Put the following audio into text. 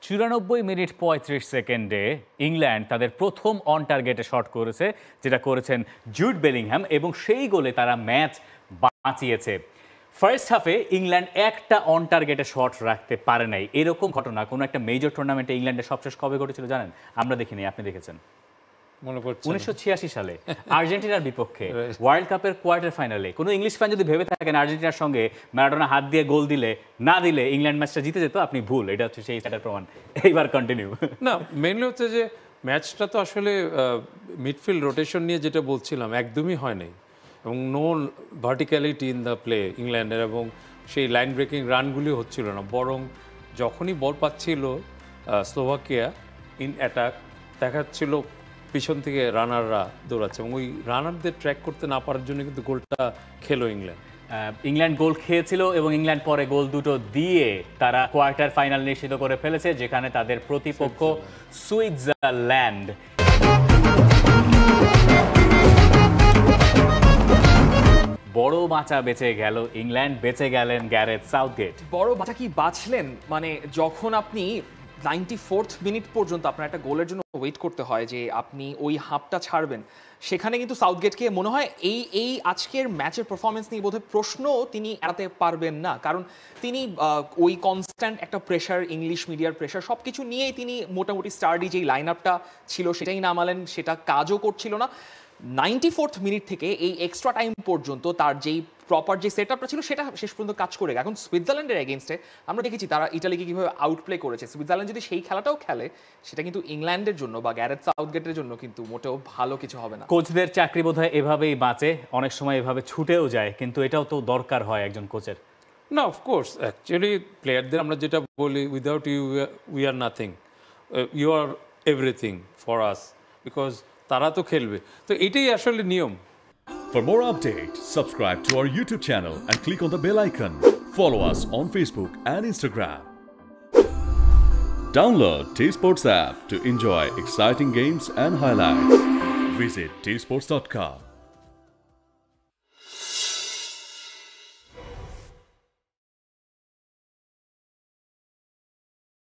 ৯৪ minute ৩৫ সেকেন্ডে England তাদের প্রথম অন টার্গেটে শট করেছে, যেটা করেছেন জুড বেলিংহ্যাম, এবং সেই গোলে তারা ম্যাচ বাঁচিয়েছে। ফার্স্ট হাফে ইংল্যান্ড একটা অন টার্গেটে শট রাখতে পারে নাই। এরকম ঘটনা কোনো একটা মেজর টুর্নামেন্টে ইংল্যান্ডের সবশেষ কবে ঘটেছিল জানেন? আমরা দেখিনি, আপনি দেখেছেন। 1986 সালে আর্জেন্টিনার বিপক্ষে ওয়ার্ল্ড কাপের কোয়ার্টার ফাইনালে। কোনো ইংলিশ ফ্যান যদি ভেবে থাকেন আর্জেন্টিনার সঙ্গে ম্যারাডোনা হাত দিয়ে গোল দিলে না দিলে ইংল্যান্ড ম্যাচটা জিতে যেত, আপনি ভুল। এটা হচ্ছে সেই স্যাটার প্রমাণ। এইবার কন্টিনিউ। না, মেইনলি হচ্ছে যে ম্যাচটা তো আসলে মিডফিল্ড রোটেশন নিয়ে যেটা বলছিলাম একদমই হয় নাই, এবং নো ভার্টিক্যালিটি ইন দ্য প্লে ইংল্যান্ডের, এবং সেই লাইন ব্রেকিং রানগুলি হচ্ছিল না। বরং যখনই বল পাচ্ছিল স্লোভাকিয়া ইন অ্যাটাক, দেখাচ্ছিল পিছন থেকে রানাররা দৌড়াচ্ছে, এবং ওই রানারদের ট্র্যাক করতে না পারার জন্য কিন্তু গোলটা খেলো ইংল্যান্ড। ইংল্যান্ড গোল খেয়েছিল এবং ইংল্যান্ড পরে গোল দুটো দিয়ে তারা কোয়ার্টার ফাইনাল নিশ্চিত করে ফেলেছে, যেখানে তাদের প্রতিপক্ষ সুইজারল্যান্ড। বড় বাঁচা বেঁচে গেল ইংল্যান্ড, বেঁচে গেলেন গ্যারেথ সাউথগেট। বড় বাঁচা কি বাঁচলেন? মানে যখন আপনি 94th মিনিট পর্যন্ত আপনার একটা গোলের জন্য ওয়েট করতে হয় যে আপনি ওই হাফটা ছাড়বেন, সেখানে কিন্তু সাউথগেটকে মনে হয় এই আজকের ম্যাচের পারফরমেন্স নিয়ে বোধহয় প্রশ্ন তিনি এড়াতে পারবেন না, কারণ তিনি ওই কনস্ট্যান্ট একটা প্রেশার, ইংলিশ মিডিয়ার প্রেশার, সব কিছু নিয়েই তিনি মোটামুটি স্টার্ডি যেই লাইন আপটা ছিল সেটাই নামালেন, সেটা কাজও করছিল না। 94th মিনিট থেকে এই এক্সট্রা টাইম পর্যন্ত তার যেই প্রপার যে সেট আপটা ছিল সেটা শেষ পর্যন্ত কাজ করে। এখন সুইজারল্যান্ডের এগেনস্টে আমরা দেখেছি তারা ইটালিকে কীভাবে আউটপ্লে করেছে। সুইজারল্যান্ড যদি সেই খেলাটাও খেলে, সেটা কিন্তু ইংল্যান্ডের জন্য বা গ্যারেথ সাউথগেটের জন্য কিন্তু মোটেও ভালো কিছু হবে না। কোচদের চাকরি বোধহয় এভাবেই বাঁচে, অনেক সময় এভাবে ছুটেও যায়, কিন্তু এটাও তো দরকার হয় একজন কোচের। না, অফকোর্স অ্যাকচুয়ালি প্লেয়ারদের আমরা যেটা বলি, without you we are nothing, you are everything for us, because তারা তো খেলবে, তো এটাই আসলে নিয়ম। For more updates, subscribe to our YouTube channel and click on the bell icon. Follow us on Facebook and Instagram. Download T-Sports app to enjoy exciting games and highlights. Visit tsports.com.